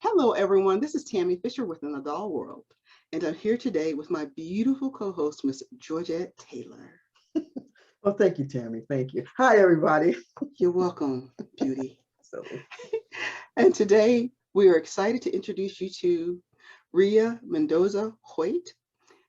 Hello, everyone. This is Tammy Fisher with An Adult World, and I'm here today with my beautiful co-host, Miss Georgette Taylor. Well, thank you, Tammy. Thank you. Hi, everybody. You're welcome, beauty. So, And today we are excited to introduce you to Ria Mendoza Hoyt.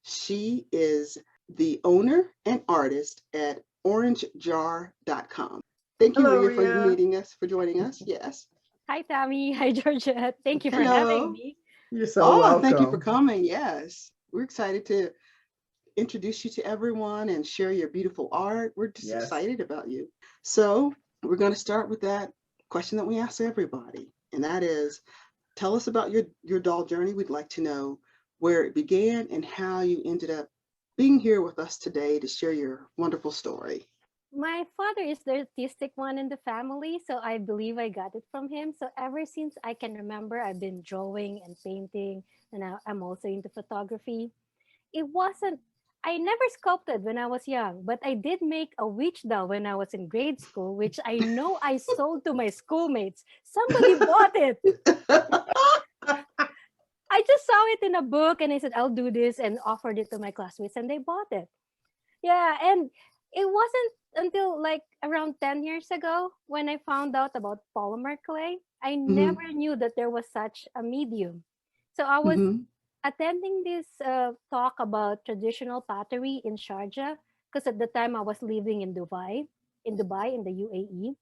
She is the owner and artist at orangejar.com. Thank you, hello, Ria, for Ria. meeting us, for joining us. Yes. Hi, Tammy. Hi, Georgia. Thank you for having Hello. me. You're so Oh, thank you for welcome. coming. Yes. We're excited to introduce you to everyone and share your beautiful art. We're just Yes. excited about you. So, we're going to start with that question that we ask everybody, and that is tell us about your doll journey. We'd like to know where it began and how you ended up being here with us today to share your wonderful story. My father is the artistic one in the family, so I believe I got it from him. So ever since I can remember, I've been drawing and painting, and I'm also into photography. It wasn't, I never sculpted when I was young, but I did make a witch doll when I was in grade school, which I know I sold to my schoolmates. Somebody bought it. I just saw it in a book and I said, I'll do this and offered it to my classmates and they bought it. Yeah, and it wasn't until like around 10 years ago when I found out about polymer clay. I Hmm. never knew that there was such a medium. So I was Hmm. attending this talk about traditional pottery in Sharjah because at the time I was living in the UAE.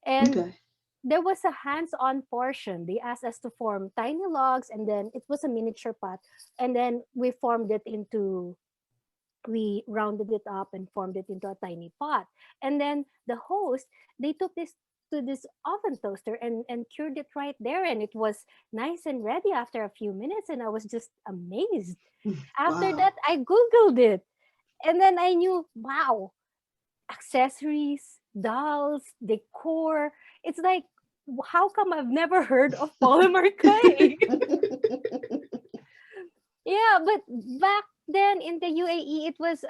And Okay. there was a hands-on portion. They asked us to form tiny logs and then it was a miniature pot. And then we rounded it up and formed it into a tiny pot. And then the host, they took this to this oven toaster and cured it right there. And it was nice and ready after a few minutes. And I was just amazed. After that, Wow. I Googled it. And then I knew, wow, accessories, dolls, decor. It's like, how come I've never heard of polymer clay? Yeah, but back then in the UAE, it was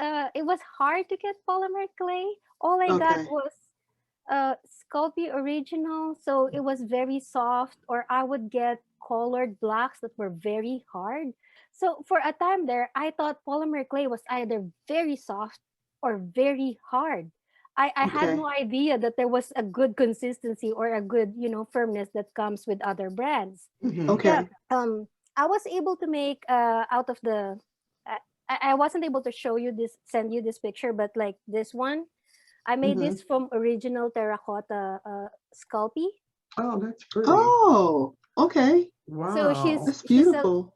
hard to get polymer clay. All I got Okay. was Sculpey original, so it was very soft. Or I would get colored blocks that were very hard. So for a time there, I thought polymer clay was either very soft or very hard. I had Okay. no idea that there was a good consistency or a good firmness that comes with other brands. hmm Yeah, Okay. I was able to make out of the I, I wasn't able to send you this picture, but like this one, I made hmm this from original terracotta Sculpey. Oh, that's pretty. Oh, okay. So Wow. That's she's a beautiful.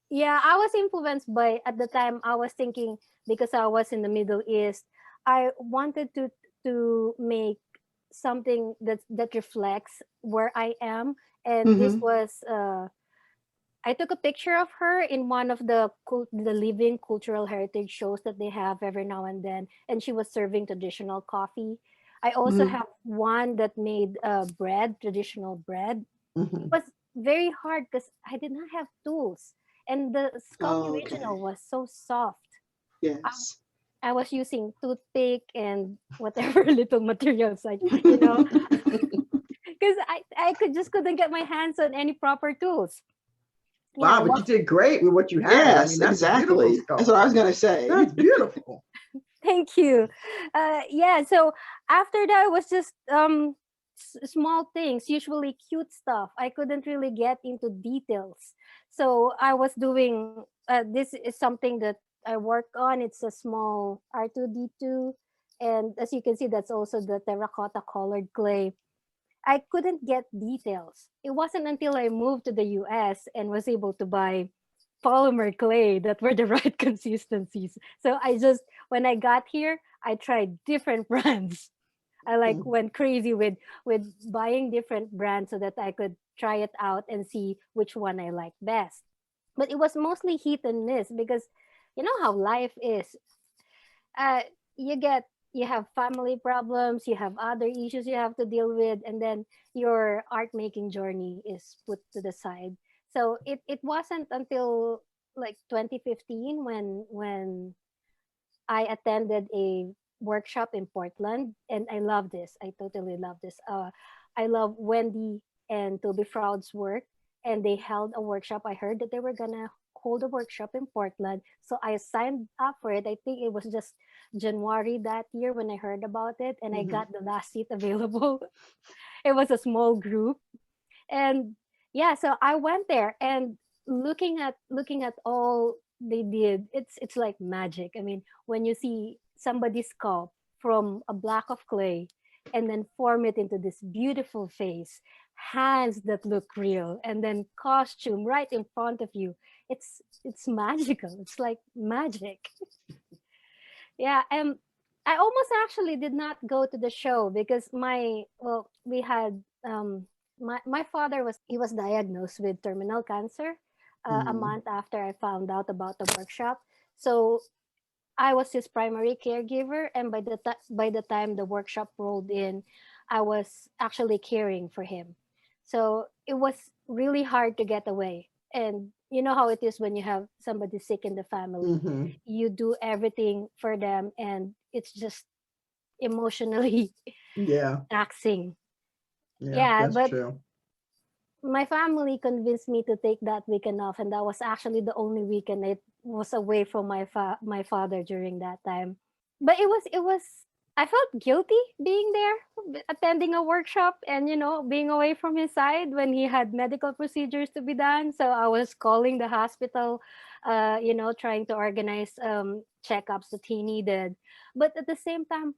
yeah, I was influenced by at the time I was thinking because I was in the Middle East, I wanted to make something that reflects where I am, and this Hmm. was I took a picture of her in one of the living cultural heritage shows that they have every now and then, and she was serving traditional coffee. I also Hmm. have one that made bread, traditional bread. It hmm was very hard because I did not have tools, and the Sculpey Oh, original okay. was so soft. I, Yes. I was using toothpick and whatever little materials like, because I couldn't get my hands on any proper tools. Yeah, Wow, I but you was did great with what you had. I mean, Yes, that's a beautiful exactly. That's what I was sculpture. gonna say. That's beautiful. Thank you. Yeah, so after that, it was just small things, usually cute stuff. I couldn't really get into details. So I was doing, this is something that I work on. It's a small R2D2. And as you can see, that's also the terracotta colored clay. I couldn't get details. It wasn't until I moved to the US and was able to buy polymer clay that were the right consistencies. So when I got here, I tried different brands. I like Mhm. went crazy with buying different brands so that I could try it out and see which one I like best. But it was mostly hit and miss because you know how life is. uh, you have family problems, you have other issues you have to deal with, and then your art making journey is put to the side. So it wasn't until like 2015 when I attended a workshop in Portland, and I love this. I totally love this. I love Wendy and Toby Froud's work, and they held a workshop. I heard that they were gonna hold a workshop in Portland, so I signed up for it. I think it was just January that year when I heard about it, and I Mhm. got the last seat available. It was a small group, and yeah, so I went there, and looking at all they did, it's like magic. I mean, when you see somebody sculpt from a block of clay and then form it into this beautiful face, hands that look real, and then costume right in front of you, it's magical. It's like magic. Yeah, and I almost actually did not go to the show because we had my father was diagnosed with terminal cancer a Mhm. month after I found out about the workshop. So I was his primary caregiver, and by the time the workshop rolled in, I was actually caring for him. So it was really hard to get away. And you know how it is when you have somebody sick in the family. Hmm. You do everything for them, and it's just emotionally Yeah, taxing. yeah, Yeah, that's but true. my family convinced me to take that weekend off, and that was actually the only weekend I was away from my father during that time. But it was I felt guilty being there, attending a workshop, and being away from his side when he had medical procedures to be done. So I was calling the hospital, trying to organize checkups that he needed. But at the same time,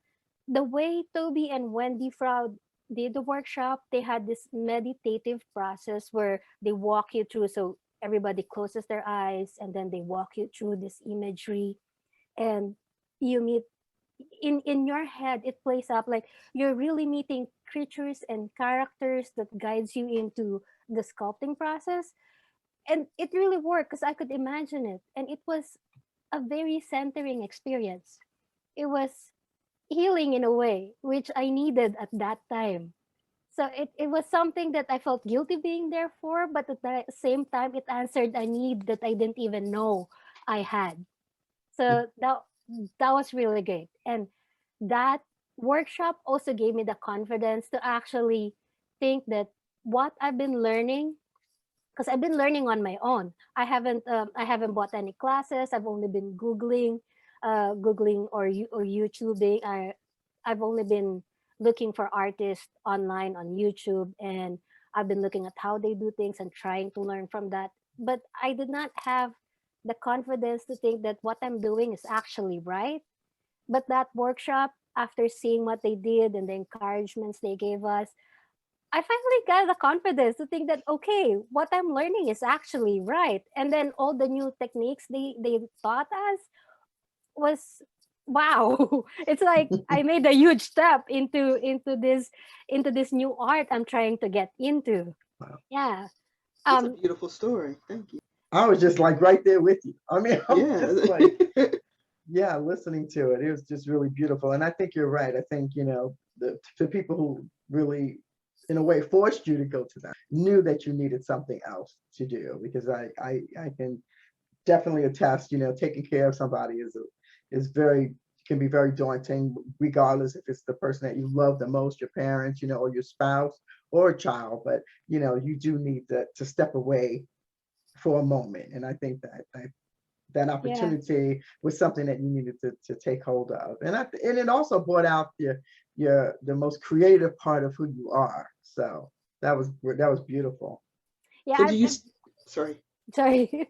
the way Toby and Wendy Froud did the workshop, they had this meditative process where they walk you through. So everybody closes their eyes, and then they walk you through this imagery, and you meet in your head, it plays up like you're really meeting creatures and characters that guides you into the sculpting process. And it really worked because I could imagine it, and it was a very centering experience. It was healing in a way which I needed at that time. So it was something that I felt guilty being there for, but at the same time, it answered a need that I didn't even know I had. So that was really great. And that workshop also gave me the confidence to actually think that what I've been learning, because I've been learning on my own. I haven't bought any classes. I've only been googling or YouTubing. I've only been looking for artists online on YouTube, and I've been looking at how they do things and trying to learn from that. But I did not have the confidence to think that what I'm doing is actually right. But that workshop, after seeing what they did and the encouragements they gave us, I finally got the confidence to think that okay, what I'm learning is actually right. And then all the new techniques they taught us was wow. It's like I made a huge step into this new art I'm trying to get into. Wow. Yeah. That's a Um beautiful story. Thank you. I was just like right there with you. I mean, I'm Yeah. just like, yeah, listening to it. It was just really beautiful. And I think you're right. I think, the people who really, in a way, forced you to go to them knew that you needed something else to do, because I can definitely attest, taking care of somebody is very, can be very daunting, regardless if it's the person that you love the most, your parents, or your spouse or a child. But, you do need to step away for a moment. And I think that yeah. opportunity was something that you needed to take hold of. And it also brought out the most creative part of who you are. So that was beautiful. Yeah, So do you, sorry. sorry.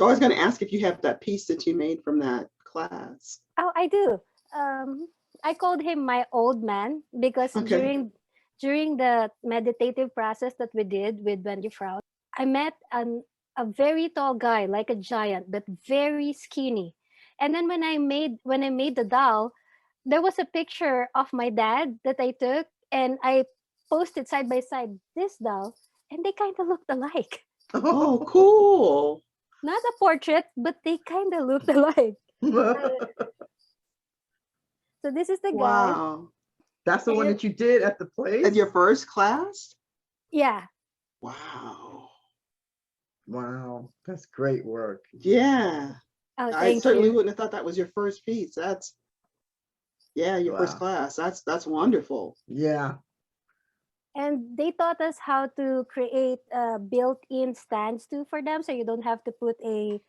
I was going to ask if you have that piece that you made from that class. Oh, I do. Um, I called him my old man because Okay. during the meditative process that we did with Wendy Froud, I met a very tall guy, like a giant, but very skinny. And then when I made the doll, there was a picture of my dad that I took, and I posted side by side this doll, and they kind of looked alike. Oh, cool. Not a portrait, but they kind of looked alike. Uh, so this is the guy, Wow. That's the one and that you did at the At place? your first class? yeah. Wow. Wow, that's great work. Yeah. Oh, I thank certainly you. wouldn't have thought that was your first piece. Yeah, your first Wow. class. That's wonderful. Yeah. And they taught us how to create built-in stands too for them, so you don't have to put a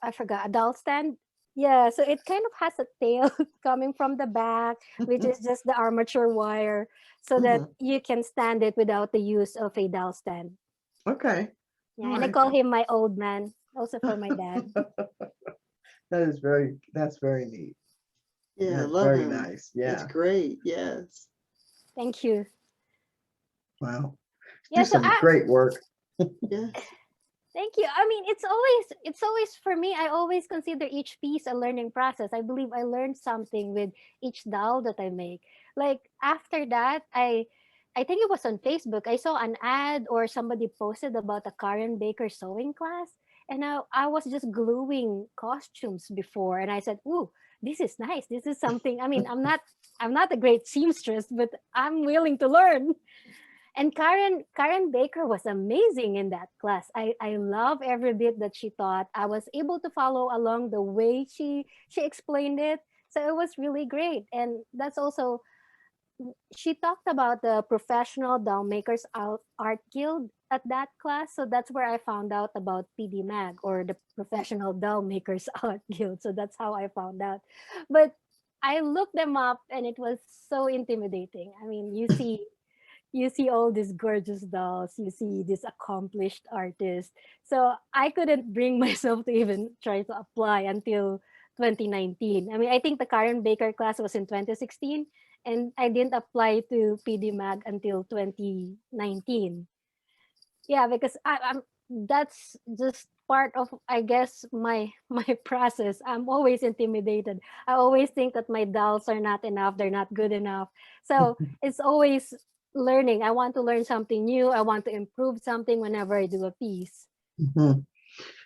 I forgot, a doll stand. Yeah, so it kind of has a tail coming from the back, which is just the armature wire, so that Mhm. you can stand it without the use of a doll stand. Okay. All Yeah, and I right. call him my old man, also for my dad. That's very neat. Yeah, I That's love very him. nice. That's Yeah. great. Yes. Thank you. Wow. Do Yeah, so some great work. Yes. thank you. I mean, it's always for me. I always consider each piece a learning process. I believe I learned something with each doll that I make. Like after that, I think it was on Facebook. I saw an ad or somebody posted about a Karen Baker sewing class, and I was just gluing costumes before, and I said, "Ooh, this is nice. This is something." I mean, I'm not a great seamstress, but I'm willing to learn. And Karen Baker was amazing in that class. I love every bit that she taught. I was able to follow along the way she explained it. So it was really great. And that's also, she talked about the Professional Doll Makers Art Guild at that class. So that's where I found out about PDMAG, or the Professional Doll Makers Art Guild. So that's how I found out. But I looked them up and it was so intimidating. I mean, you see all these gorgeous dolls, you see this accomplished artist. So I couldn't bring myself to even try to apply until 2019. I mean, I think the Karen Baker class was in 2016, and I didn't apply to PDMAG until 2019. Yeah, because I'm that's just part of, I guess, my my process. I'm always intimidated. I always think that my dolls are not enough, they're not good enough. So it's always learning. I want to learn something new. I want to improve something whenever I do a piece. Mhm.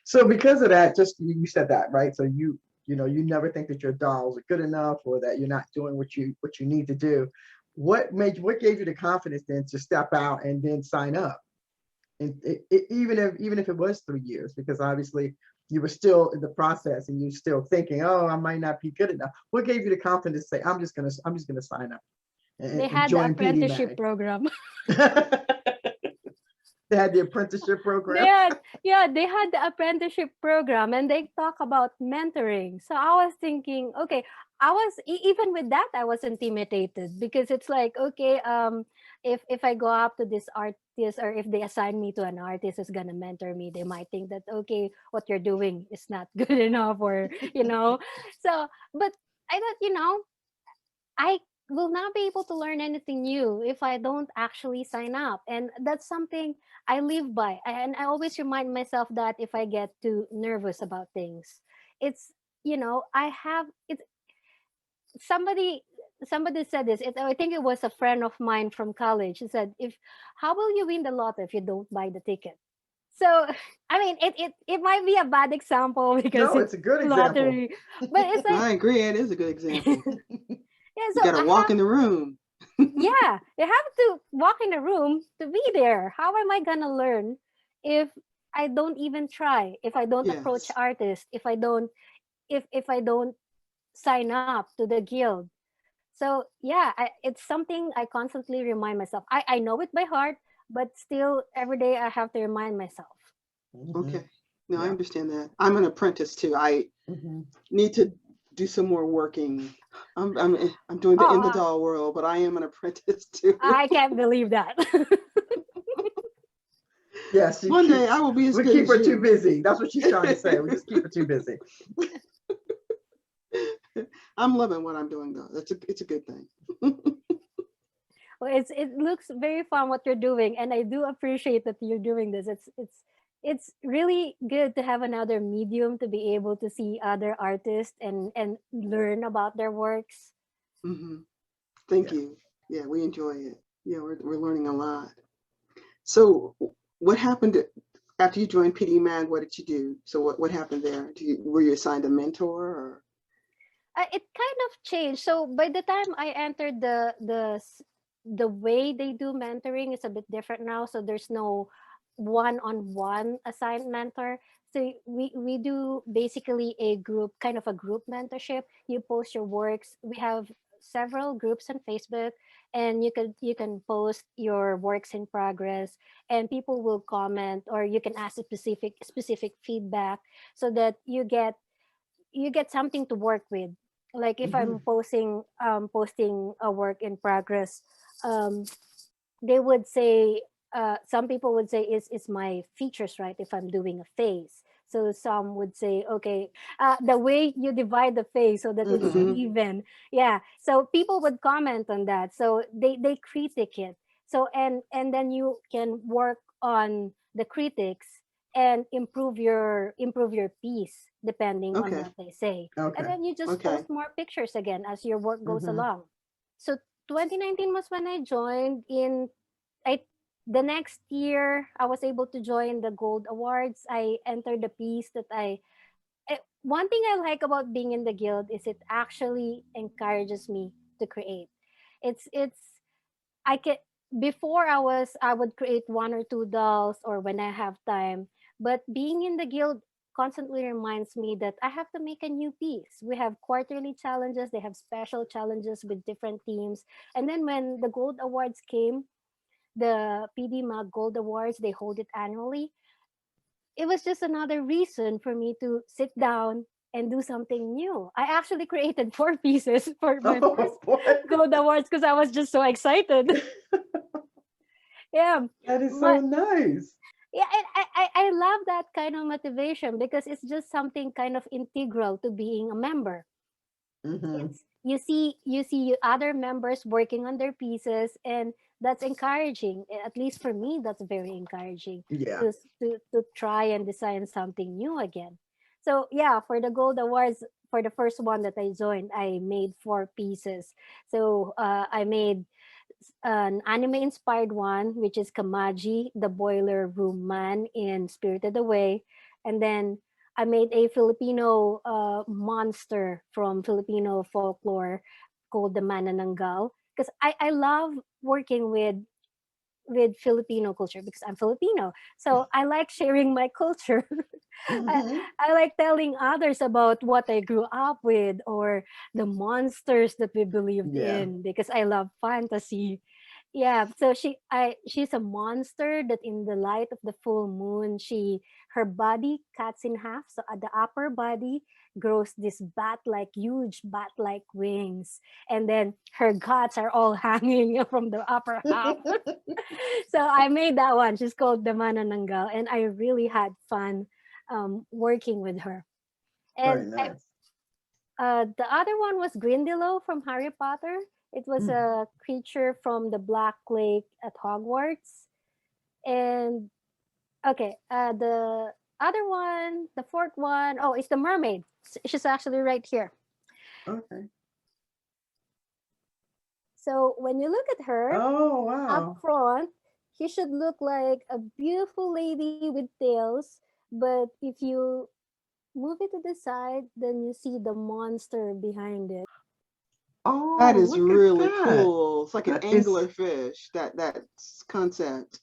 So because of that, just you said that, right? So you never think that your dolls are good enough or that you're not doing what you need to do. What gave you the confidence then to step out and then sign up? And even if it was 3 years, because obviously you were still in the process and you're still thinking, oh, I might not be good enough. What gave you the confidence to say, I'm just gonna sign up They and had the join apprenticeship PDMAG? program. They had the apprenticeship They program. had, yeah, they had the apprenticeship program, and they talk about mentoring. So I was thinking, okay, even with that I was intimidated, because it's like, okay, if I go up to this artist, or if they assign me to an artist who's gonna mentor me, they might think that, okay, what you're doing is not good enough, or so. But I thought, I will not be able to learn anything new if I don't actually sign up. And that's something I live by. And I always remind myself that if I get too nervous about things, it's, I have it. Somebody, somebody said this. I think it was a friend of mine from college. He said, "If how will you win the lotto if you don't buy the ticket?" So, I mean, it might be a bad example because No, it's it's a good example. lottery, but it's No, like, I agree. It is a good example. yeah. You So got to I walk have, in the room. yeah, you have to walk in a room to be there. How am I gonna learn if I don't even try, if I don't approach Yes. artists, if I don't sign up to the guild? So yeah, it's something I constantly remind myself. I know it by heart, but still every day I have to remind myself. Mhm. Okay. No, I Yeah. understand that. I'm an apprentice too. I Mhm. need to do some more working. I'm doing the in the Oh, doll world, but I am an apprentice too. I can't believe that. Yes, One day I will be as we good keep as her too you. busy. That's what she's trying to say. We just keep her too busy. I'm loving what I'm doing though. It's a good thing. Well, it looks very fun what you're doing, and I do appreciate that you're doing this. It's really good to have another medium to be able to see other artists and learn about their works. Hmm. Thank Yeah. you. Yeah, we enjoy it. Yeah, we're learning a lot. So, what happened after you joined PDMAG? What did you do? So, what happened there? Were you assigned a mentor or? It kind of changed. So by the time I entered the way they do mentoring is a bit different now. So there's no one-on-one assigned mentor. So we do basically a group, kind of a group mentorship. You post your works. We have several groups on Facebook, and you can post your works in progress, and people will comment, or you can ask a specific feedback, so that you get something to work with. Like if I'm Mhm. posting a work in progress, um, they would say, some people would say, is my features right if I'm doing a face? So some would say, okay, the way you divide the face so that it's Mhm. Mm-hmm. even. Yeah, so people would comment on that, so they critique it. So and then you can work on the critics and improve your piece depending on Okay. what they say, and Okay. then you just Okay. post more pictures again as your work goes Mhm. along. So 2019 was when I joined. I The next year I was able to join the Gold Awards. I entered the piece that one thing I like about being in the guild is it actually encourages me to create. It's I can Before I would create one or two dolls or when I have time, but being in the guild constantly reminds me that I have to make a new piece. We have quarterly challenges, they have special challenges with different teams. And then when the Gold Awards came, the PDMAG Gold Awards, they hold it annually. It was just another reason for me to sit down and do something new. I actually created four pieces for my first Oh boy. Gold Awards because I was just so excited. Yeah, That is so but nice. yeah, and I love that kind of motivation because it's just something kind of integral to being a member. Mhm. It's you see other members working on their pieces, and that's encouraging. At least for me, that's very encouraging Yeah. to try and design something new again. So yeah, for the Gold Awards, for the first one that I joined, I made four pieces. So I made an anime inspired one, which is Kamaji, the boiler room man in Spirited Away. And then I made a Filipino monster from Filipino folklore called the Manananggal. Because I love working with Filipino culture because I'm Filipino. So I like sharing my culture. I, Mhm. I like telling others about what I grew up with or the monsters that we believed Yeah. in because I love fantasy. Yeah, so she's a monster that in the light of the full moon, her body cuts in half. So at the upper body grows this huge bat-like wings, and then her guts are all hanging from the upper half. So I made that one. She's called the Manananggal, and I really had fun working with her. And Very nice. the other one was Grindylow from Harry Potter. It was Mm. a creature from the Black Lake at Hogwarts. And okay, the other one, the fourth one, oh, it's the mermaid. She's actually right here. Okay. So when you look at her Oh up wow. front, she should look like a beautiful lady with tails. But if you move it to the side, then you see the monster behind it. That Oh, is look at really that. cool. It's like an That is anglerfish, that concept.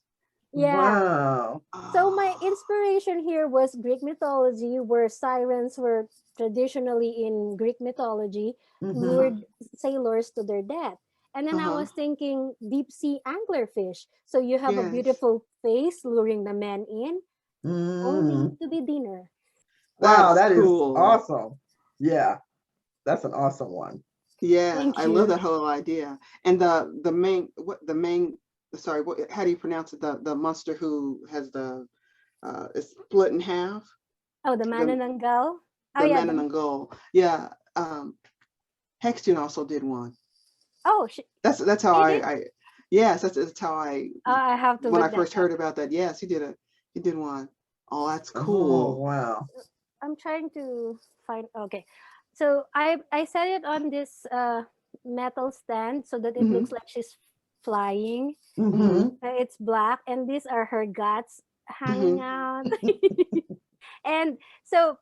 Yeah. wow. So my Ah, inspiration here was Greek mythology, where sirens were traditionally in Greek mythology Mhm. uh-huh, lured sailors to their death. And then I uh-huh. was thinking deep sea anglerfish. So you have a Yes. beautiful face luring the men in, only Mm. to be dinner. Wow, That's that is cool. awesome. Yeah, that's an awesome one. Yeah, Thank I love you. that whole idea. And the main, sorry, what, how do you pronounce it? The monster who has is split in half. Oh, the The Manananggal. Oh the yeah. man in the goal. Yeah. Hexton also did one. Oh, That's how he did. I yes, that's how I I have to when I look that first up. heard about that. Yes, he did one. Oh, that's Oh cool. wow. I'm trying to find. Okay, so I set it on this metal stand so that it Hmm. looks like she's flying. Hmm. Mhm. It's black, and these are her guts hanging Hmm. out. And so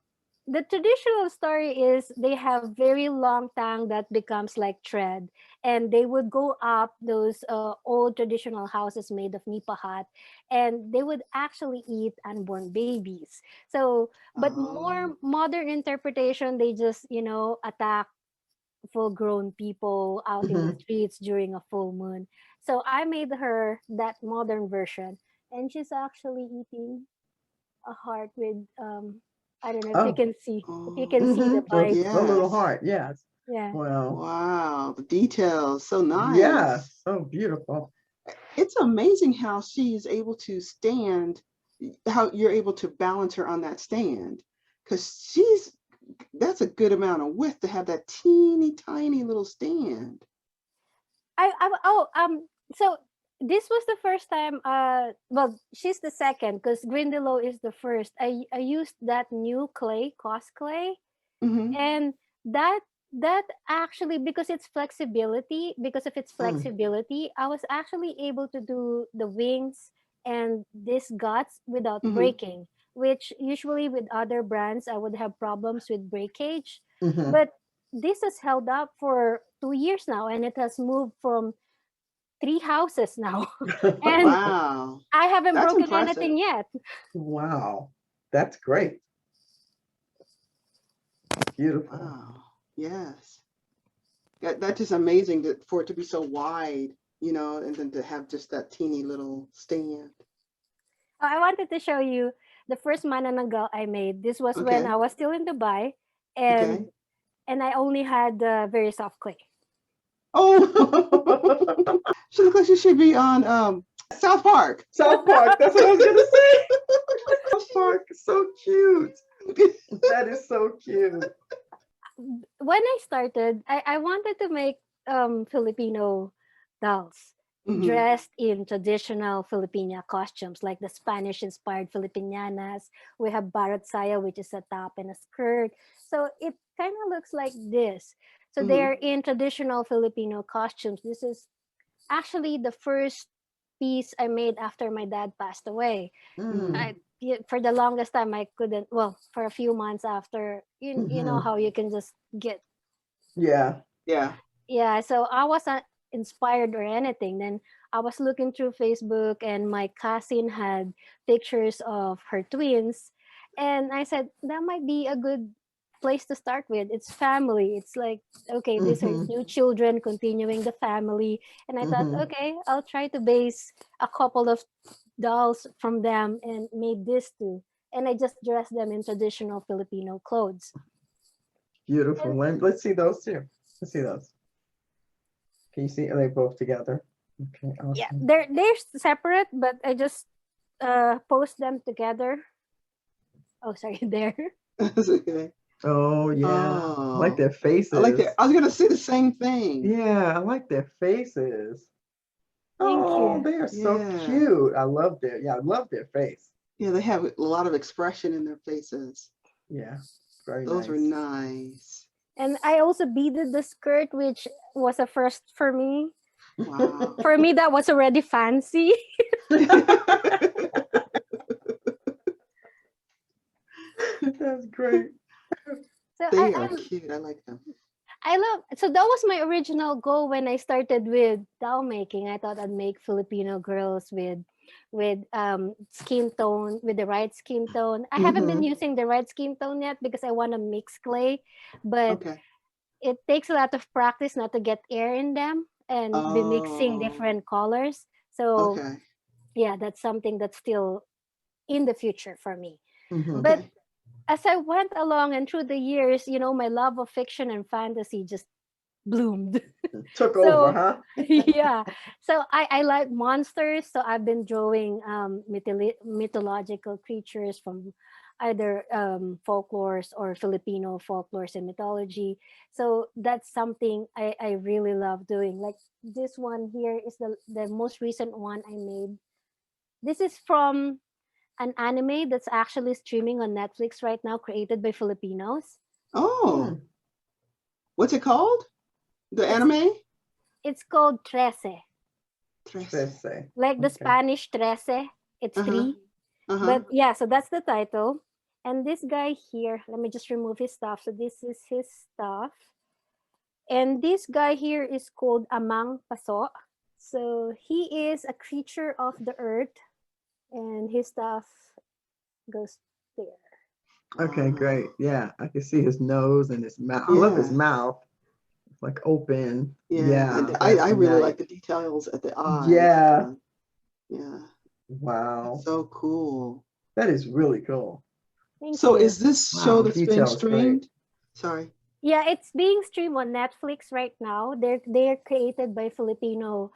the traditional story is they have very long tongue that becomes like thread, and they would go up those old traditional houses made of nipa hut, and they would actually eat unborn babies. So but Oh, more modern interpretation, they just attack full-grown people out in the streets during a full moon. So I made her that modern version, and she's actually eating a heart with I don't know if you Oh, can see, if you can see the Oh, so bite. the little yes. heart, yes. Yeah. Wow. Wow, the details, so Yeah, nice. so beautiful. It's amazing how she is able to stand, how you're able to balance her on that stand. Because that's a good amount of width to have that teeny tiny little stand. So this was the first time well, she's the second because Grindelow is the first. I used that new clay, cos clay, Mm-hmm. and that that actually, because of its Mm, flexibility, I was actually able to do the wings and these guts without Mm-hmm. breaking, which usually with other brands I would have problems with breakage. mm-hmm. But this has held up for 2 years now, and it has moved from 3 houses now. And Wow, I haven't that's broken impressive. anything yet. Wow, that's great. Beautiful. Wow, yes. That's just amazing for it to be so wide, and then to have just that teeny little stand. I wanted to show you the first mananagal I made. This was when Okay, I was still in Dubai, okay. and I only had very soft clay. Oh, she looks like she should be on South Park. South Park, that's what I was gonna say. South Park, so cute. That is so cute. When I started, I wanted to make Filipino dolls Hmm. dressed in traditional Filipina costumes, like the Spanish-inspired Filipinianas. We have barot saya, which is a top and a skirt. So it kind of looks like this. So Hmm. they're in traditional Filipino costumes. This is actually the first piece I made after my dad passed away. Hmm. Mm, For the longest time I couldn't, well, for a few months after, you know mm-hmm. how you can just get, Yeah. Yeah. yeah. So I wasn't inspired or anything. Then I was looking through Facebook, and my cousin had pictures of her twins, and I said that might be a good place to start with. It's family. It's like, okay, these are Mm-hmm. new children continuing the family. And I thought, Mm-hmm. okay, I'll try to base a couple of dolls from them and made this too. And I just dressed them in traditional Filipino clothes. Beautiful. And Let's see those too. Let's see those. Can you see? Are they both together? Okay, yeah, awesome. they're separate, but I just post them together. Oh, sorry, there. That's okay. Oh yeah, I like Oh, their I like that. faces. I was gonna say the same thing. Yeah, I like their faces. Thank Oh, you. they are so Yeah. cute. I love their face. Yeah, they have a lot of expression in their faces. Yeah, very Those were nice. nice. And I also beaded the skirt, which was a first for me. Wow. For me, that was already fancy. That's great. So They are cute. I like them. I love, so that was my original goal when I started with doll making. I thought I'd make Filipino girls with skin tone, with the right skin tone. I haven't been Mm-hmm. using the right skin tone yet because I want to mix clay, but Okay. it takes a lot of practice not to get air in them and be mixing Oh, different colors. So okay. yeah, that's something that's still in the future for me. Mm-hmm. But Okay. as I went along and through the years, my love of fiction and fantasy just bloomed. Took over, So huh? yeah, so I like monsters. So I've been drawing mythological creatures from either folklores or Filipino folklores and mythology. So that's something I really love doing. Like this one here is the most recent one I made. This is from an anime that's actually streaming on Netflix right now, created by Filipinos. Oh, Mm, what's it called? The It's anime? it's called Trece, Trece. Trece. like the Okay. Spanish Trece. It's Uh-huh. three. Uh-huh. But yeah, so that's the title. And this guy here, let me just remove his stuff. So this is his stuff. And this guy here is called Amang Paso. So he is a creature of the earth, and his stuff goes there. Okay, Wow. great. Yeah, I can see his nose and his mouth. I love his Yeah. mouth. like open. Yeah, and that's I really nice. like the details at the eyes. Yeah. Yeah, Wow. that's so cool. That is really cool. Thank So you. is this show Wow. that's being Detail is great. streamed? Sorry. Yeah, it's being streamed on Netflix right now. They're created by Filipino.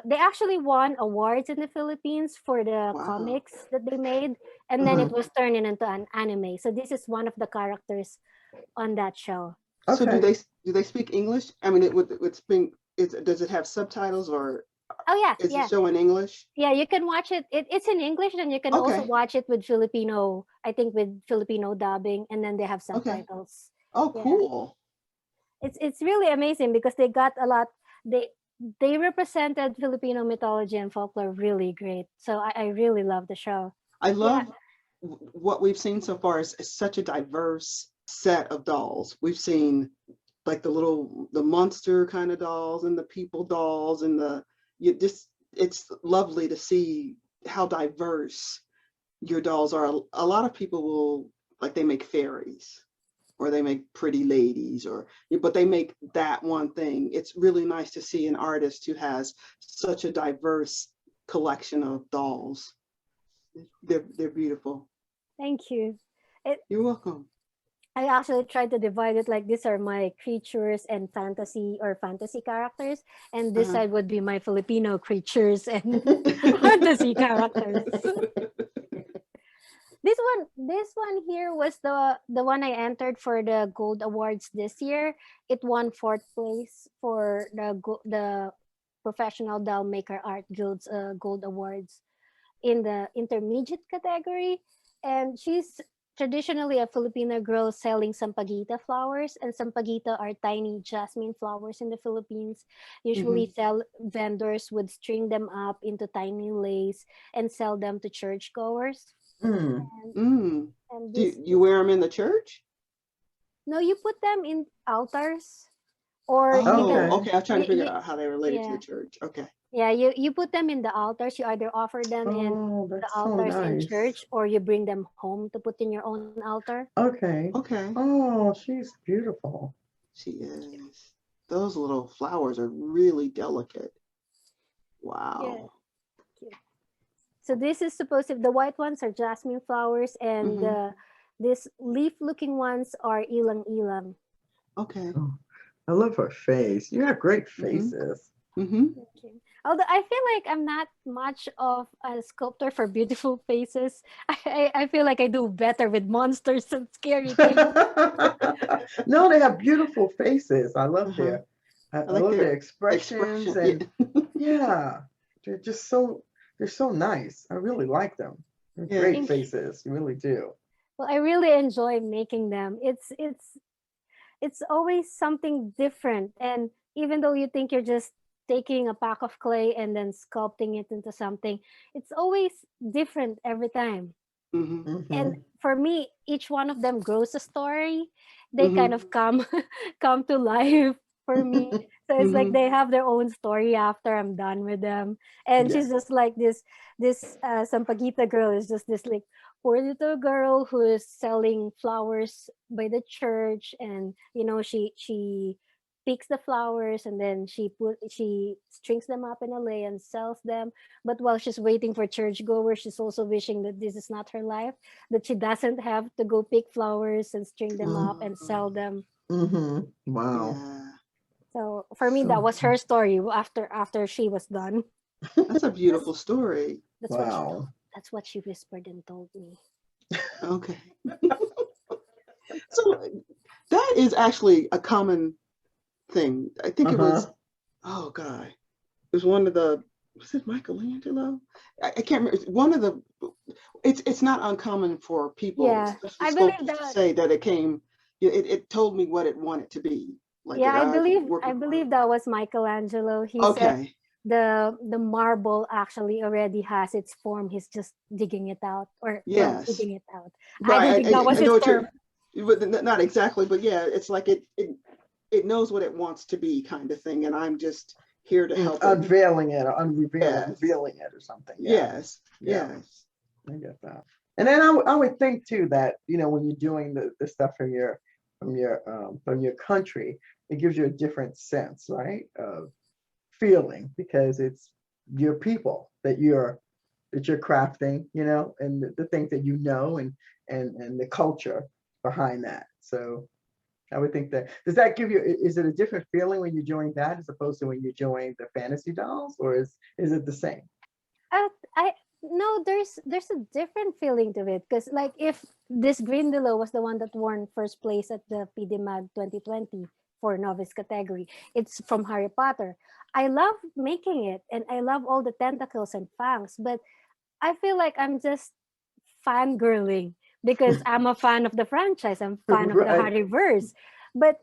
They actually won awards in the Philippines for the Wow. comics that they made, and then Mhm. it was turned into an anime. So this is one of the characters on that show. So Okay. do they speak English? I mean, it's being does it have subtitles or Oh yeah, is the yeah, show in English? yeah. You can watch it. It's in English, and you can also Okay. watch it with Filipino. I think with Filipino dubbing, and then they have Okay. subtitles. Oh, Yeah, cool. it's really amazing because they got a lot. They they represented Filipino mythology and folklore really great. So I really love the show. I Yeah. love what we've seen so far is such a diverse set of dolls. We've seen like the monster kind of dolls and the people dolls and you just it's lovely to see how diverse your dolls are. A lot of people will like they make fairies or they make pretty ladies but they make that one thing. It's really nice to see an artist who has such a diverse collection of dolls. They're beautiful. Thank you. It, You're welcome. I actually tried to divide it like these are my creatures and fantasy characters, and this Uh-huh. side would be my Filipino creatures and fantasy characters. This one here was the one I entered for the Gold Awards this year. It won fourth place for the Professional Doll Maker Art Guild's Gold Awards in the intermediate category. And she's traditionally a Filipino girl selling sampaguita flowers. And sampaguita are tiny jasmine flowers in the Philippines. Usually, Mhm. sell vendors would string them up into tiny lace and sell them to churchgoers. Mm. And, Mm. and Do this, you wear them in the church? no, you put them in altars, or you Oh, can, Okay. okay. I was trying to figure you, out how they related to yeah. the church. Okay. Yeah, you put them in the altars. You either offer them in Oh, the that's so altars in nice. church, or you bring them home to put in your own altar. Okay. Okay. Oh, she's beautiful. She is. Those little flowers are really delicate. Yeah. Wow. Cute. So this is supposed to, the white ones are jasmine flowers, and Mm-hmm. these leaf-looking ones are ilang ilang. Okay. Oh, I love her face. You have great Mm-hmm. faces. Mm-hmm. Okay. Although I feel like I'm not much of a sculptor for beautiful faces. I feel like I do better with monsters and scary things. No, they have beautiful faces. I love Uh-huh. I I like love their their expressions expression. Yeah. and yeah, they're just so they're so nice. I really like them. They're Yeah. great Thank you. faces. You really do. Well, I really enjoy making them. It's always something different, and even though you think you're just taking a pack of clay and then sculpting it into something, it's always different every time. Mm-hmm. And Hmm. for me, each one of them grows a story. They kind Mm-hmm. of come come to life for me. So it's like Mm-hmm. they have their own story after I'm done with them. And Yeah. she's just like this Sampaguita girl is just this like poor little girl who is selling flowers by the church, and she picks the flowers, and then she strings them up in a lei and sells them. But while she's waiting for churchgoers, she's also wishing that this is not her life, that she doesn't have to go pick flowers and string them up and sell Oh, them. Mm-hmm. Wow. yeah. So for me, that So was her story after she was done. That's a That's beautiful story. that's what she told. wow. That's what she whispered and told me. Okay. So that is actually a common thing. I think it Uh-huh. was, oh God, it was one of the, was it Michelangelo? I can't remember. It's one of the, it's not uncommon for people, Yeah, especially I believe sculptors, to that. say that it told me what it wanted to be. Like Yeah, that I I could believe work I with believe marble. that was Michelangelo. He said Okay. the marble actually already has its form. He's just digging it out, or well, Yes. digging it out. I don't Right. think that was I his know what term. but not exactly, but yeah, it's like it knows what it wants to be kind of thing. And I'm just here to help it. Unveiling it or Yes. revealing it or something. Yeah. Yes. Yeah. Yes. I get that. And then I would think too that, when you're doing the stuff for your from your country, it gives you a different sense, right, of feeling, because it's your people that you're crafting, and the things that and the culture behind that. So I would think that, does that give you, is it a different feeling when you're doing that as opposed to when you're doing the fantasy dolls, or is it the same? I no, there's a different feeling to it, because like if this Grindylow was the one that won first place at the PDMAG 2020 for novice category. It's from Harry Potter. I love making it and I love all the tentacles and fangs, but I feel like I'm just fangirling because I'm a fan of the franchise. I'm fan of the Right. Harry verse. But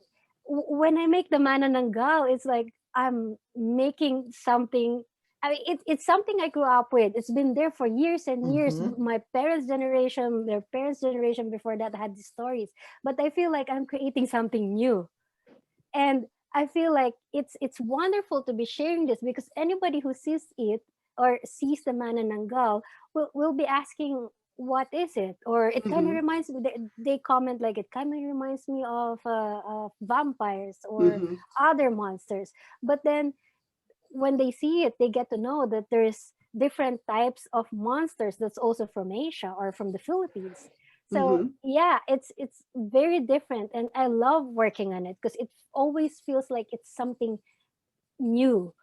when I make the Manananggal, it's like I'm making something. I mean, it's something I grew up with. It's been there for years and years. Hmm. My parents' generation, their parents' generation before that had these stories. But I feel like I'm creating something new, and I feel like it's wonderful to be sharing this, because anybody who sees it or sees the Manananggal will be asking what is it, or it kind of Hmm. reminds me, they comment like it kind of reminds me of vampires or Hmm. other monsters. But then when they see it, they get to know that there's different types of monsters that's also from Asia or from the Philippines. So Hmm. yeah, it's very different, and I love working on it because it always feels like it's something new,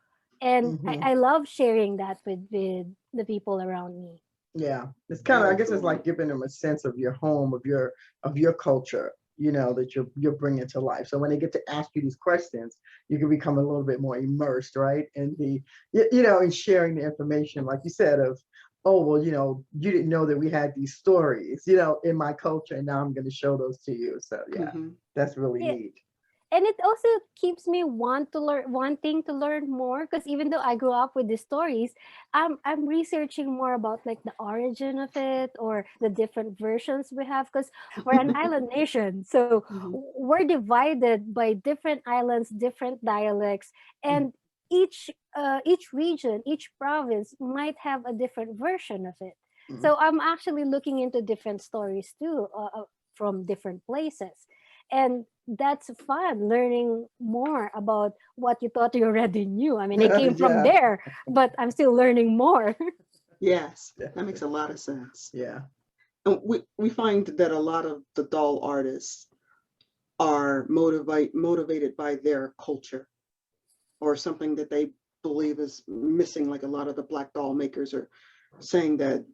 and Hmm. I love sharing that with the people around me. Yeah, it's kind of, I Very guess it's like cool. giving them a sense of your home, of your culture, that you're bringing to life. So when they get to ask you these questions, you can become a little bit more immersed, right? And in sharing the information, like you said, of, oh, well, you didn't know that we had these stories, in my culture, and now I'm going to show those to you. So yeah, Hmm. that's really Yeah, neat. and it also keeps me wanting to learn more, because even though I grew up with the stories, I'm researching more about like the origin of it or the different versions we have, because we're an island nation, so Hmm. we're divided by different islands, different dialects, and each region, each province might have a different version of it. Mhm. So I'm actually looking into different stories too, from different places, and that's fun learning more about what you thought you already knew. I mean, I came from Yeah, there, but I'm still learning more. Yes, that makes definitely. a lot of sense. Yeah. And we find that a lot of the doll artists are motivated by their culture or something that they believe is missing. Like a lot of the black doll makers are saying that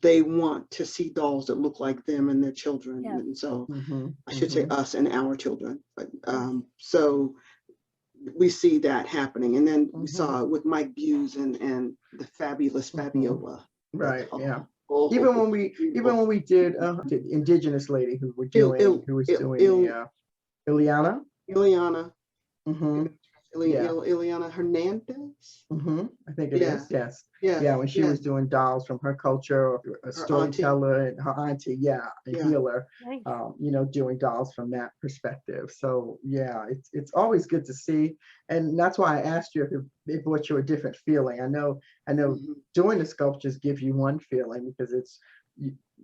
they want to see dolls that look like them and their children. Yeah. And so Hmm. I should say Hmm. us and our children. But Yes. so we see that happening. And then we Hmm. saw it with Mike Buse and the fabulous Hmm. Fabiola. That Right. oh, Yeah. oh, Even beautiful. when we did the indigenous lady Il, who was Il, doing the Il, Ileana. Ileana, Hmm. Yeah. Ileana Hernandez. I think it Yeah, is. Yes. yeah, Yeah. When she yeah. was doing dolls from her culture, a Her auntie. storyteller, and her auntie, yeah, a Yeah. healer, Nice. doing dolls from that perspective. So yeah, it's always good to see, and that's why I asked you if it brought you a different feeling. I know Hmm. doing the sculptures gives you one feeling because it's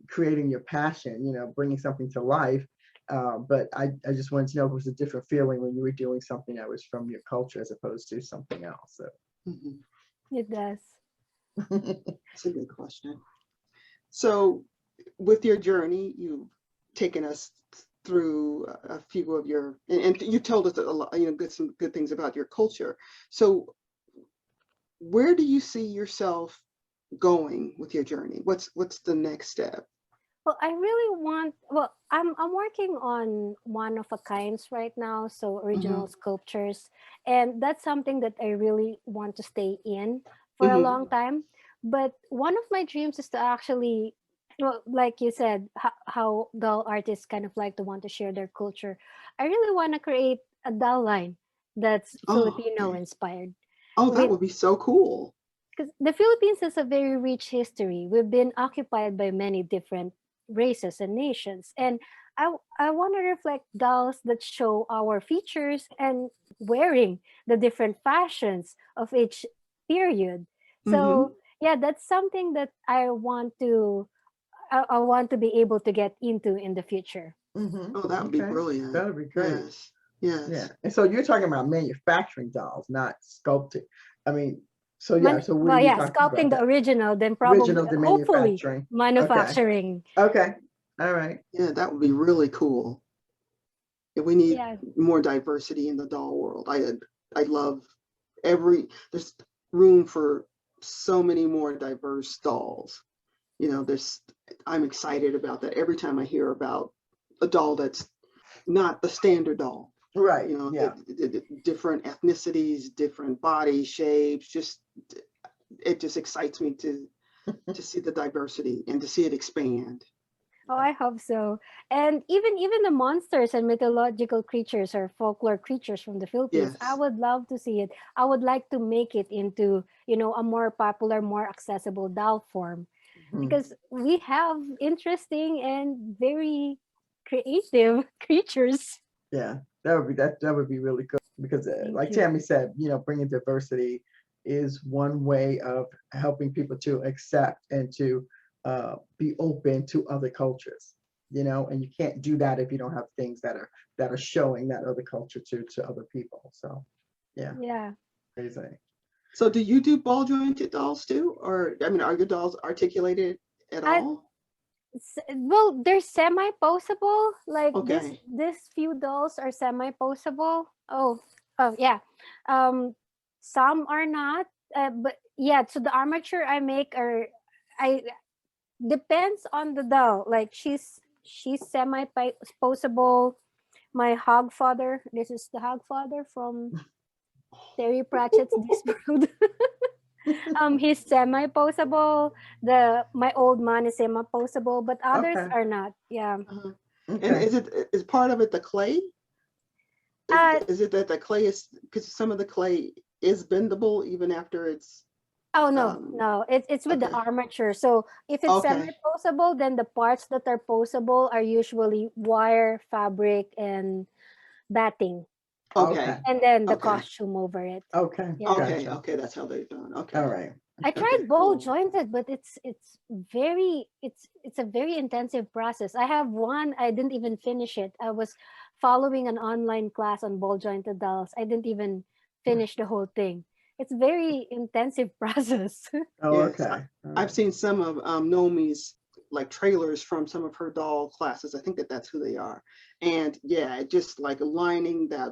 creating your passion, bringing something to life. But I just wanted to know if it was a different feeling when you were doing something that was from your culture as opposed to something else. So. Hmm. It does. That's a good question. So, with your journey, you've taken us through a few of your, and you told us a lot, some good things about your culture. So, where do you see yourself going with your journey? What's the next step? Well, I really want. Well, I'm working on one of a kinds right now, so original Hmm. sculptures, and that's something that I really want to stay in for a Hmm. long time. But one of my dreams is to actually, well, like you said, how doll artists kind of like to want to share their culture. I really want to create a doll line that's Oh, Filipino okay. inspired. Oh, that With would be so cool. because the Philippines has a very rich history. We've been occupied by many different races and nations. And I want to reflect dolls that show our features and wearing the different fashions of each period. So, Hmm. yeah, that's something that I want to be able to get into in the future. Oh, that would be Okay. brilliant. That would be great. Yes. Yes. Yeah. And so you're talking about manufacturing dolls, not sculpting. I mean, so yeah, so what are Well, you yeah, talking about sculpting the that? original, then probably, Original to hopefully, manufacturing. Okay. manufacturing. Okay. All right. Yeah, that would be really cool. Yeah, we need Yeah. more diversity in the doll world. I love there's room for so many more diverse dolls. You know, I'm excited about that every time I hear about a doll that's not the standard doll. Right. You know, Yeah. different ethnicities, different body shapes. It just excites me to see the diversity and to see it expand. Oh, I hope so. And even the monsters and mythological creatures or folklore creatures from the Philippines, I Yes. would love to see it. I would like to make it into, a more popular, more accessible doll form, Mhm. because we have interesting and very creative creatures. Yeah. That would be really good because, Thank like you. Tammy said, bringing diversity is one way of helping people to accept and to be open to other cultures. And you can't do that if you don't have things that are showing that other culture to other people. So, yeah, Yeah. amazing. So do you do ball jointed dolls too? Or I mean, are your dolls articulated at I all? well, they're semi-posable. Like this Okay. this few dolls are semi-posable. Oh yeah. Um, some are not. But yeah, so the armature I make are, I depends on the doll. Like she's semi-posable. My Hogfather. This is the Hogfather from Terry Pratchett's Discworld. He's semi-posable. The my old man is semi-posable, but others Okay. are not. Yeah. Uh-huh. And Okay. is part of it the clay? Uh Is it that the clay is, because some of the clay is bendable even after it's oh no, um no. It's with the okay. armature. So if it's Okay. semi-posable, then the parts that are posable are usually wire, fabric, and batting, Okay. Okay. and then the Okay. costume over it. Okay. Yeah. Okay. Gotcha. Okay. That's how they're done. All Okay. right. I Okay. tried ball Cool. jointed, but it's a very intensive process. I have one, I didn't even finish it. I was following an online class on ball jointed dolls. I didn't even finish the whole thing. It's very intensive process. Oh, Yes. okay. All I've right. seen some of Nomi's like trailers from some of her doll classes. I think that's who they are. And yeah, just like lining that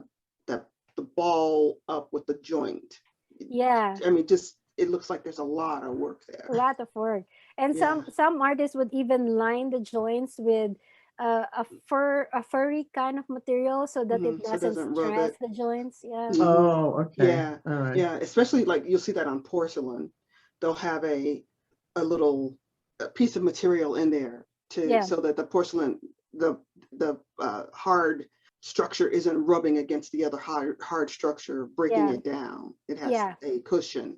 the ball up with the joint. Yeah, I mean, just it looks like there's a lot of work a there. lot of work. And Yeah. some artists would even line the joints with a furry kind of material so that it So it doesn't doesn't rub stress it. the joints. Yeah. hmm Oh, okay. Yeah. All right. Yeah. Especially like you'll see that on porcelain. They'll have a little piece of material in there to Yeah. so that the porcelain the hard structure isn't rubbing against the other hard structure, breaking Yeah. it down. It has Yeah. a cushion.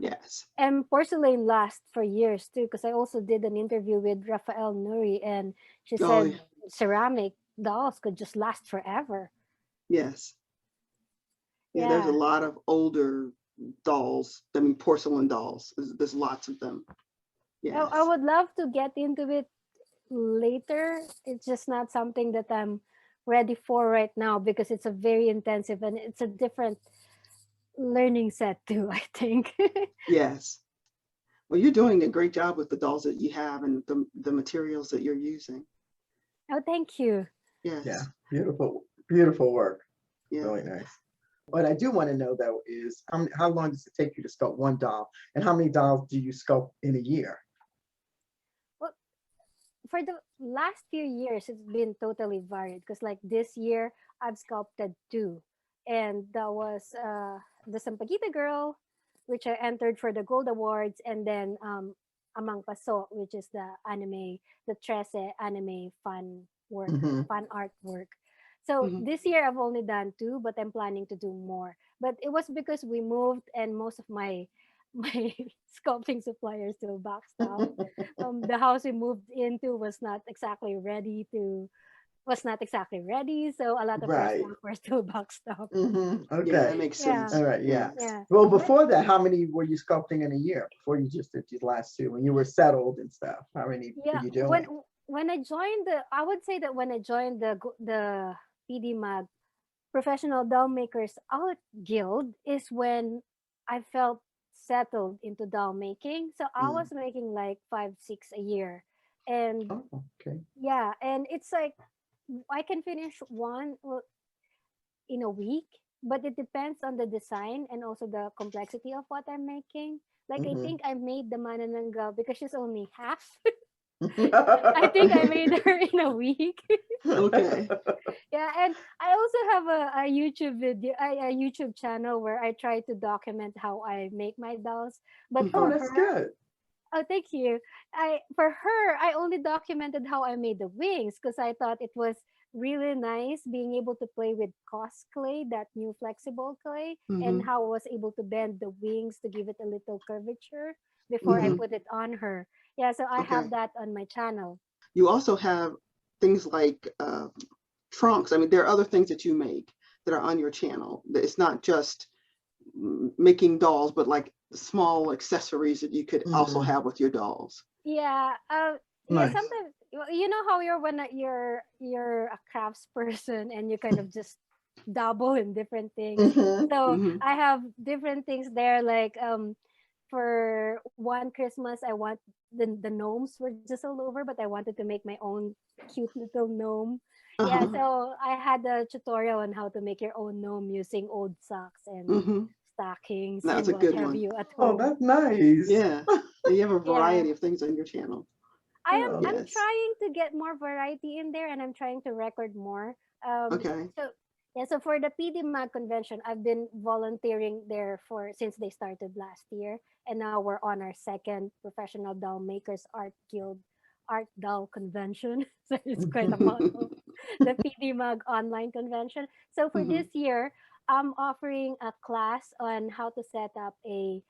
Yes. And porcelain lasts for years too, because I also did an interview with Rafael Nuri, and she Oh said ceramic dolls could just last forever. yes. Yeah. There's a Yeah. lot of older dolls. I mean, porcelain dolls. There's lots of them. I Yes. would love to get into it later. It's just not something that I'm ready for right now, because it's a very intensive and it's a different learning set too, I think. Yes. Well, you're doing a great job with the dolls that you have and the materials that you're using. Oh, thank you. Yeah. Yes. Beautiful. Beautiful work. Yeah. Really nice. What I do want to know though is how long does it take you to sculpt one doll, and how many dolls do you sculpt in a year? Well, for the last few years, it's been totally varied, because like this year, I've sculpted two. And that was the Sampaguita Girl, which I entered for the Gold Awards, and then Amang Paso, which is the Trece anime Mm-hmm. fan artwork. So Mhm. this year I've only done two, but I'm planning to do more. But it was because we moved and most of my sculpting suppliers still backstop. The house we moved into was not exactly ready, so a lot of our Right. staff were still backstop. Mm-hmm. Yeah, Okay. that makes Yeah, sense. All right. Yeah. Yes. yeah. Well, But before that, how many were you sculpting in a year before you just did these last two when you were settled and stuff? How many were yeah, you when doing? when I joined I would say that when I joined the PDMAG Professional Doll Makers Art Guild is when I felt settled into doll making. So I Mm. was making like 5, 6 a year, and Oh, okay. yeah, and it's like I can finish one in a week, but it depends on the design and also the complexity of what I'm making. Like I Mhm. think I made the Manananggal because she's only half. I think I made her in a week. Okay. Yeah, and I also have a YouTube video, a YouTube channel where I try to document how I make my dolls. But Oh, for Hmm. that's her, good. oh, thank you. For her, I only documented how I made the wings because I thought it was really nice being able to play with cos clay, that new flexible clay, and Hmm. how I was able to bend the wings to give it a little curvature before I Hmm. Mhm. put it on her. Yeah, so I have Okay. that on my channel. You also have things like trunks. I mean, there are other things that you make that are on your channel. It's not just making dolls, but like small accessories that you could also Mhm. have with your dolls. Yeah, yeah. Nice. Sometimes you know how you're when you're a crafts person and you kind of just dabble in different things. Mhm. So Hmm. I have different things there. Like for one Christmas, I want the gnomes were just all over, but I wanted to make my own cute little gnome. Yeah, Uh-huh. so I had a tutorial on how to make your own gnome using old socks and Hmm. stockings That's and a what good have one. you at Oh, home. that's nice. Yeah. You have a Yeah. variety of things on your channel. I'm Oh. Yes. trying to get more variety in there and I'm trying to record more. Okay. So yeah, so for the PDMAG convention, I've been volunteering there for since they started last year, and now we're on our second Professional Doll Makers Art Guild Art Doll Convention. So it's quite a mouthful. The PDMAG online convention. So for Hmm. this year, I'm offering a class on how to set up a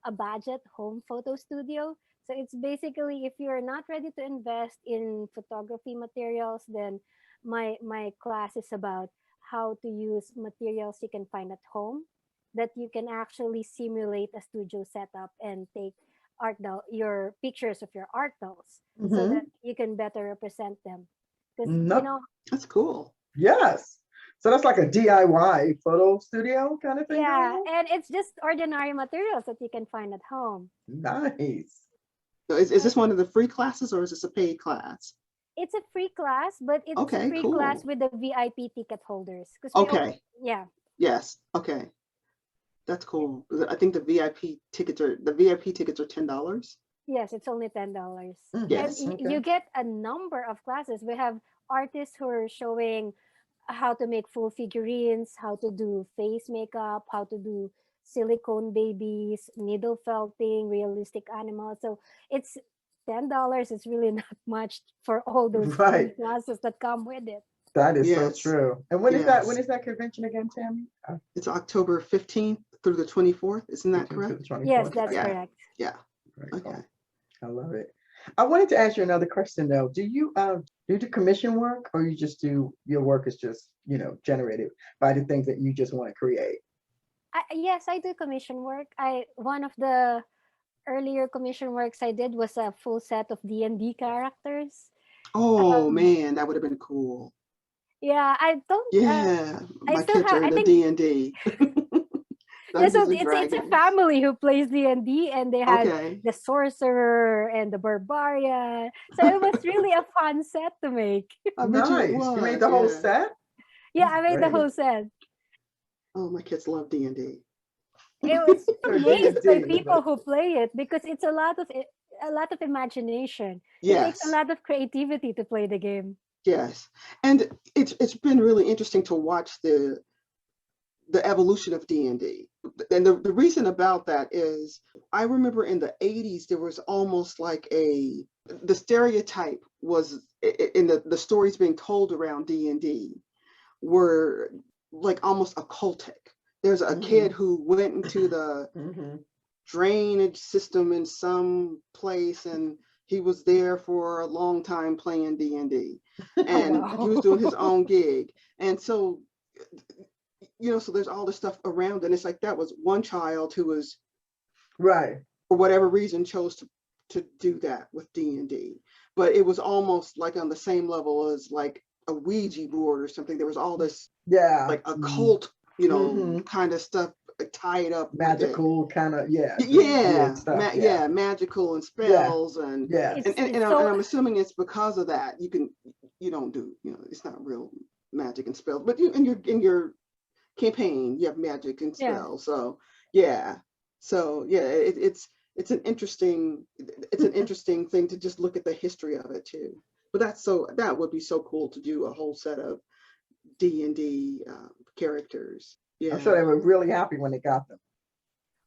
budget home photo studio. So it's basically if you're not ready to invest in photography materials, then my class is about how to use materials you can find at home that you can actually simulate a studio setup and take your pictures of your art dolls so that Mhm. you can better represent them. Because No. That's cool. Yes. So that's like a DIY photo studio kind of thing going yeah, on. and it's just ordinary materials that you can find at home. Nice. So is this one of the free classes or is this a paid class? It's a free class, but it's a Okay, free class cool. with the VIP ticket holders because Okay. yeah, Yes. Okay. That's cool. I think the VIP tickets are $10. yes, it's only $10, and Mhm. Yes. Okay. you get a number of classes. We have artists who are showing how to make full figurines, how to do face makeup, how to do silicone babies, needle felting, realistic animals. So it's $10. It's really not much for all those free Right. classes that come with it. That is so Yes. true. And when is that? When Yes. is that convention again, Tammy? It's October 15th through the 24th. Isn't that 15th to the correct? Yes, 24th. that's Okay. Yeah. correct. Yeah. Very Okay. cool. I love it. I wanted to ask you another question though. Do you do commission work, or you just do your work is just generated by the things that you just want to create? Yes, I do commission work. I One of the earlier commission works I did was a full set of D&D characters. Oh Um, man, that would have been cool. yeah, I don't. Yeah. I My still kids have. are I into think D&D. yeah. So Dungeons and it's a Dragons. family who plays D&D, and they had Okay. the sorcerer and the barbarian. So it was really a fun set to make. I bet you it Nice. You made was. the whole Yeah. set? Yeah, That's I made the great. whole set. Oh, my kids love D&D. It was Or amazed by D&D, people but who play it because it's a lot of imagination. It takes a Yes. lot of creativity to play the game. Yes. And it's been really interesting to watch the evolution of D&D. And the reason about that is I remember in the 80s there was almost like the stereotype was in the stories being told around D&D were like almost occultic. There's a kid hmm who went into the hmm drainage system in some place and he was there for a long time playing D&D Oh and he wow. was doing his own gig. And so so there's all this stuff around, and it's like that was one child who was, Right. for whatever reason, chose to do that with D&D. but it was almost like on the same level as like a Ouija board or something. There was all this Yeah. like occult, you know, Mhm. kind of stuff tied up with it. Magical kind of, yeah. Yeah, weird stuff. yeah, magical and Yeah. spells and Yes. It's and so I'm assuming it's because of that you don't do, you know, it's not real magic and spells, but you in your campaign you have magic and yeah. spells. So yeah, it's an interesting thing to just look at the history of it too. But that would be so cool to do a whole set of D&D characters. I'm Yeah. sure they were really happy when they got them.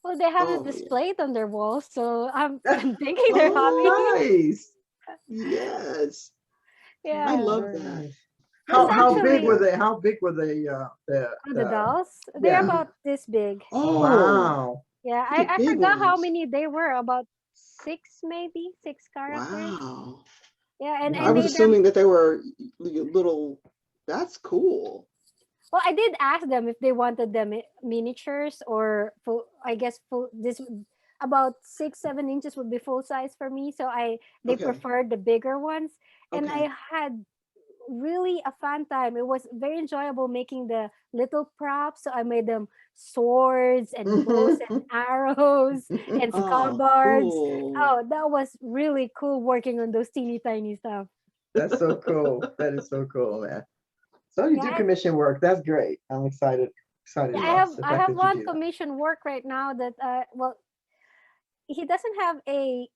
Well, they have it Oh yeah. displayed on their walls, so I'm thinking they're happy. Oh, Nice. yes. I Yeah, love Very that. nice. that's How big actually were they? How big were they? the dolls. They're Yeah. about this big. Oh, Wow. Yeah, look at I big forgot how ones. many they were. About six, maybe six characters. Wow. Yeah, and I I was made them. assuming that they were little. That's cool. Well, I did ask them if they wanted them miniatures or full. I guess full. About 6-7 inches would be full size for me. So they Okay. preferred the bigger ones, and Okay. I had really a fun time. It was very enjoyable making the little props. So I made them swords and bows and arrows and Oh, scarbards. cool. Oh, that was really cool working on those teeny tiny stuff. That's so cool. That is so cool, man. So you Yeah, do commission work. That's great. I'm excited yeah, about the I fact have that you one do that. commission work right now that well, he doesn't have a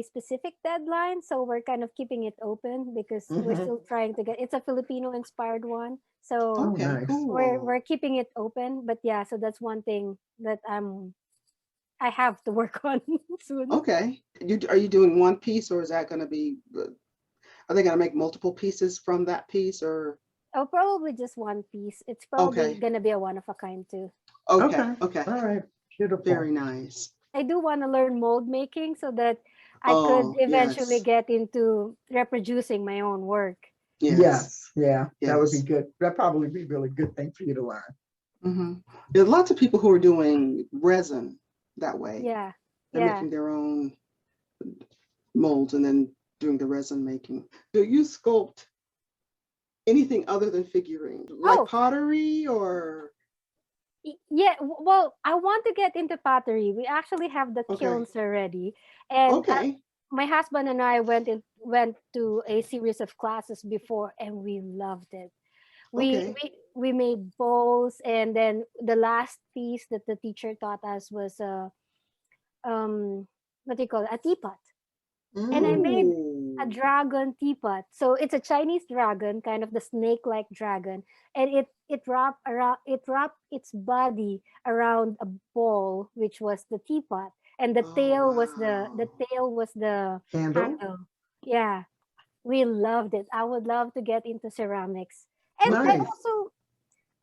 specific deadline, so we're kind of keeping it open because we're Hmm. still trying to get. It's a Filipino inspired one, so Oh, Okay, nice. cool. we're keeping it open. But yeah, so that's one thing that I have to work on soon. Okay. Are you doing one piece, or is that going to be? Are they going to make multiple pieces from that piece, or? Oh, probably just one piece. It's probably Okay. gonna be a one of a kind too. Okay. Okay. Okay. All right. Beautiful. Very nice. I do want to learn mold making so that I could Oh, eventually yes. get into reproducing my own work. Yes. Yes. Yeah. That would be Yes. good. That'd probably be a really good thing for you to learn. Mm-hmm. There's lots of people who are doing resin that way. Yeah, They're yeah. making their own molds and then doing the resin making. Do you sculpt anything other than figurine, like Oh, pottery or? yeah. Well, I want to get into pottery. We actually have the Okay. kilns already, and Okay. my husband and I went to a series of classes before, and we loved it. We Okay. we we made bowls, and then the last piece that the teacher taught us was what do you call it, a teapot, and I made a Ooh. dragon teapot. So it's a Chinese dragon, kind of the snake-like dragon, and it wrapped its body around a ball, which was the teapot, and Oh, the wow. tail was the Handle. handle. Yeah, we loved it. I would love to get into ceramics, and Okay.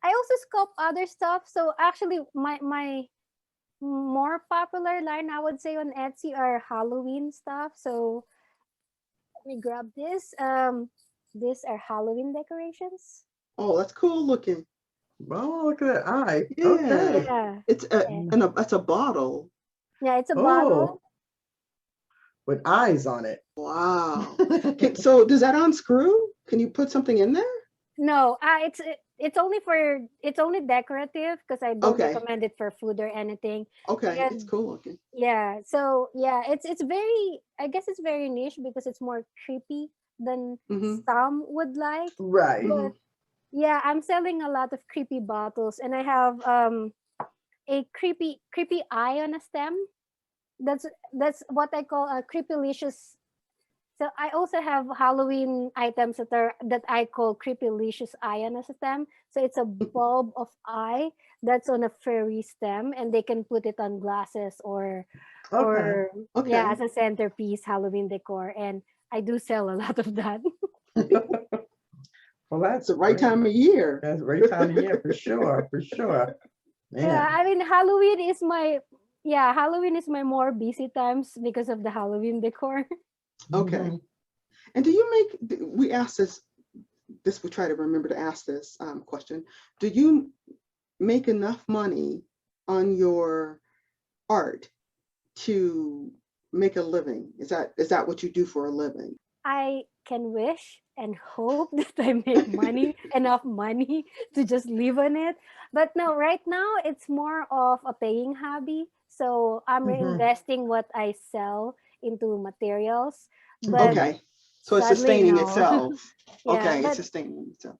I also sculpt other stuff. So actually, my more popular line I would say on Etsy are Halloween stuff. So let me grab this. These are Halloween decorations. Oh, that's cool looking. Oh, look at that eye. Yeah. Okay. Yeah, It's eh, that's a bottle. yeah, it's a Oh, bottle. with eyes on it. Wow. So does that unscrew? Can you put something in there? No, it's only decorative because I don't Okay. recommend it for food or anything. Okay. It's And cool looking. yeah, so yeah, it's very, I guess it's very niche because it's more creepy than Mm-hmm. some would like. Right. Mm-hmm. But yeah, I'm selling a lot of creepy bottles, and I have a creepy eye on a stem. That's that's what I call a creepylicious. So I also have Halloween items that I call creepylicious eye on a stem. So it's a bulb of eye that's on a furry stem, and they can put it on glasses Okay. or yeah, Okay. as a centerpiece Halloween decor. And I do sell a lot of that. Well, It's that's the right great. time of year. That's a great time of year for sure. For sure. Yeah, Man. I mean Halloween is my more busy times because of the Halloween decor. Okay. Mhm. And do you we asked this, we try to remember to ask this question. Do you make enough money on your art to make a living? Is that what you do for a living? I can wish and hope that I make enough money to just live on it. But no, right now it's more of a paying hobby. So I'm Hmm. reinvesting what I sell into materials. But Hmm. Okay. So it's sadly, sustaining no. itself. Yeah, Okay, it's but sustaining itself.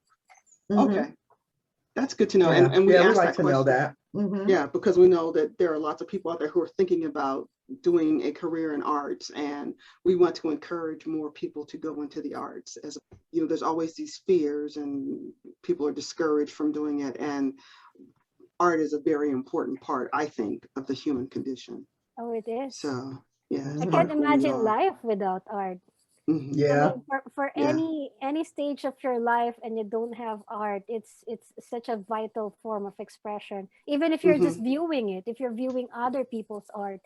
Hmm. Okay, that's good to know. Yeah, And we yeah, we asked like that to know question. that. Hmm. Yeah, because we know that there are lots of people out there who are thinking about doing a career in arts, and we want to encourage more people to go into the arts. As you know, there's always these fears, and people are discouraged from doing it. And art is a very important part, I think, of the human condition. oh, it is. So yeah, it's I part Hmm. can't of who we imagine are. life without art. Hmm. I Yeah. mean, for Yeah. any stage of your life and you don't have art, it's such a vital form of expression. Even if you're just Hmm. viewing it, if you're viewing other people's art,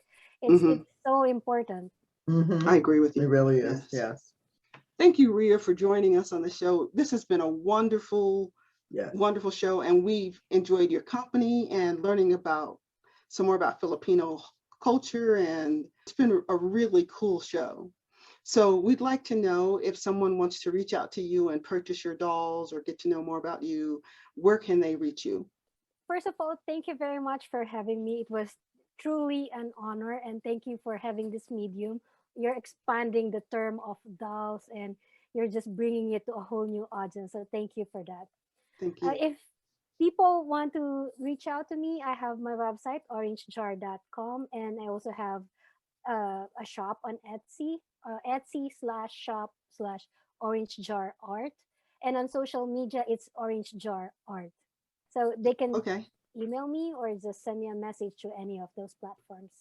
it's Hmm. so important. Hmm. I agree with It you. really is. Yes. Yes. Thank you, Ria, for joining us on the show. This has been a wonderful, Yes. wonderful show, and we've enjoyed your company and learning about some more about Filipino culture, and it's been a really cool show. So we'd like to know if someone wants to reach out to you and purchase your dolls or get to know more about you, where can they reach you? First of all, thank you very much for having me. It was truly an honor, and thank you for having this medium. You're expanding the term of dolls, and you're just bringing it to a whole new audience. So thank you for that. Thank you. If people want to reach out to me, I have my website, orangejar.com, and I also have a shop on Etsy, Etsy/shop/orangejar art. And on social media, it's Orange Jar Art. So they can Okay. email me or just send me a message to any of those platforms.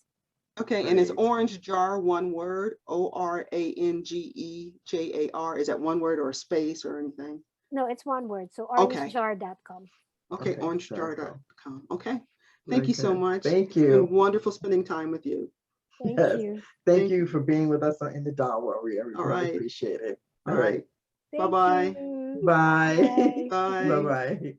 Okay. And is Great. Orange Jar one word? Orangejar. Is that one word or a space or anything? No, it's one word. So Okay. orangejar.com. Okay, Okay. Very cool. orangejar.com. Okay. Thank Very you so good. much. Thank It's been you. wonderful spending time with you. Thank Yes. you. Thank Thank you you. for being with us in the Doll Warrior. We All really right. appreciate it. All All right. right. Thank Bye-bye. you. Bye. Bye. Bye Bye. bye.